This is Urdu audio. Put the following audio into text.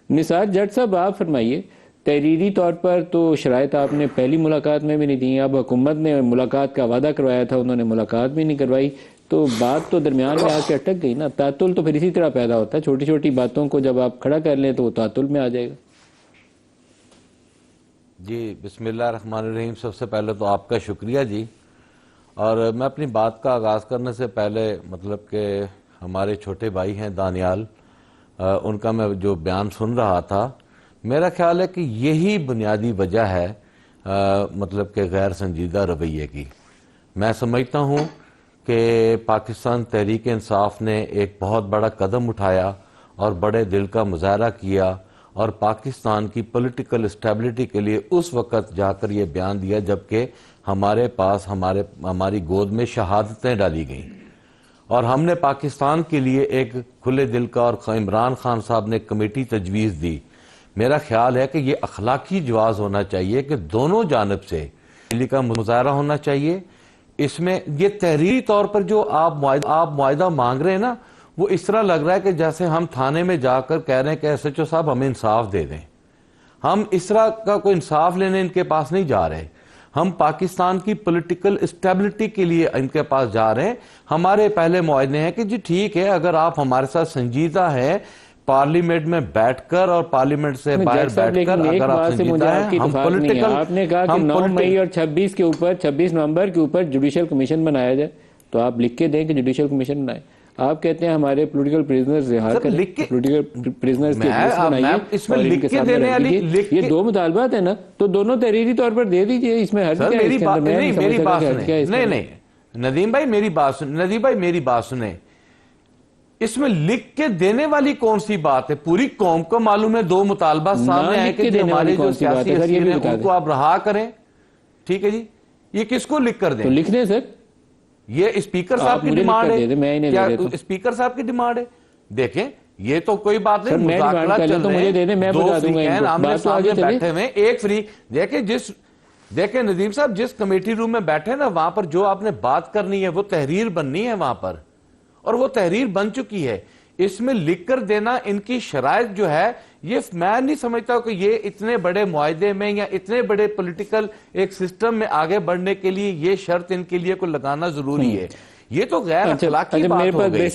نثار جٹ صاحب آپ فرمائیے، تحریری طور پر تو شرائط آپ نے پہلی ملاقات میں بھی نہیں دی، اب حکومت نے ملاقات کا وعدہ کروایا تھا، انہوں نے ملاقات بھی نہیں کروائی، تو بات تو درمیان میں آ کے اٹک گئی نا۔ تعطل تو پھر اسی طرح پیدا ہوتا ہے، چھوٹی چھوٹی باتوں کو جب آپ کھڑا کر لیں تو وہ تعطل میں آ جائے گا۔ جی بسم اللہ الرحمن الرحیم۔ سب سے پہلے تو آپ کا شکریہ جی، اور میں اپنی بات کا آغاز کرنے سے پہلے مطلب کہ ہمارے چھوٹے بھائی ہیں دانیال، ان کا میں جو بیان سن رہا تھا، میرا خیال ہے کہ یہی بنیادی وجہ ہے مطلب کہ غیر سنجیدہ رویے کی۔ میں سمجھتا ہوں کہ پاکستان تحریک انصاف نے ایک بہت بڑا قدم اٹھایا اور بڑے دل کا مظاہرہ کیا، اور پاکستان کی پولیٹیکل اسٹیبلٹی کے لیے اس وقت جا کر یہ بیان دیا جبکہ ہمارے پاس ہماری گود میں شہادتیں ڈالی گئیں، اور ہم نے پاکستان کے لیے ایک کھلے دل کا، اور عمران خان صاحب نے کمیٹی تجویز دی۔ میرا خیال ہے کہ یہ اخلاقی جواز ہونا چاہیے کہ دونوں جانب سے دلی کا مظاہرہ ہونا چاہیے۔ اس میں یہ تحریری طور پر جو آپ معاہدہ مانگ رہے ہیں نا، وہ اس طرح لگ رہا ہے کہ جیسے ہم تھانے میں جا کر کہہ رہے ہیں کہ ایس ایچ او صاحب ہمیں انصاف دے دیں۔ ہم اس طرح کا کوئی انصاف لینے ان کے پاس نہیں جا رہے، ہم پاکستان کی پولیٹیکل اسٹیبلٹی کے لیے ان کے پاس جا رہے ہیں۔ ہمارے پہلے معاہدے ہیں کہ جی ٹھیک ہے، اگر آپ ہمارے ساتھ سنجیدہ ہیں، پارلیمنٹ میں بیٹھ کر اور پارلیمنٹ سے باہر بیٹھ کر اگر آپ سنجیدہ ہیں، ہم پولیٹیکل، آپ نے کہا کہ 9 مئی اور 26 نومبر کے اوپر جوڈیشل کمیشن بنایا جائے، تو آپ لکھ کے دیں کہ جوڈیشل کمیشن بنائے۔ آپ کہتے ہیں ہمارے پولیٹیکل پریزنرز رہا کریں، پولیٹیکل پریزنرز کی لسٹ بنائیے اور ان کے سامنے رکھ دیجیے۔ یہ دو مطالبات ہیں نا، تو دونوں تحریری طور پر دے دیجئے، اس میں حرج کیا ہے؟ نہیں ندیم بھائی میری بات سنیں، اس میں لکھ کے دینے والی کون سی بات ہے؟ پوری قوم کو معلوم ہے، دو مطالبات سامنے آئے کہ ہمارے جو سیاسی حسین ہیں ان کو آپ رہا کریں، ٹھیک ہے جی۔ یہ کس کو لکھ کر دیں؟ تو لکھ دیں سر، یہ اسپیکر صاحب کی ڈیمانڈ ہے، کیا اسپیکر صاحب کی ڈیمانڈ ہے؟ دیکھیں یہ تو کوئی بات نہیں، مذاکرات چل رہے ہیں، دو فریقین آمنے سامنے بیٹھے ہوئے، ایک فریق دیکھیں ندیم صاحب، جس کمیٹی روم میں بیٹھے نا، وہاں پر جو آپ نے بات کرنی ہے وہ تحریر بننی ہے وہاں پر، اور وہ تحریر بن چکی ہے۔ اس میں لکھ کر دینا ان کی شرائط جو ہے، یہ میں نہیں سمجھتا کہ یہ اتنے بڑے معاہدے میں یا اتنے بڑے پولیٹیکل ایک سسٹم میں آگے بڑھنے کے لیے یہ شرط ان کے لیے کوئی لگانا ضروری ہے۔ یہ تو غیر اخلاقی بات ہو گئی۔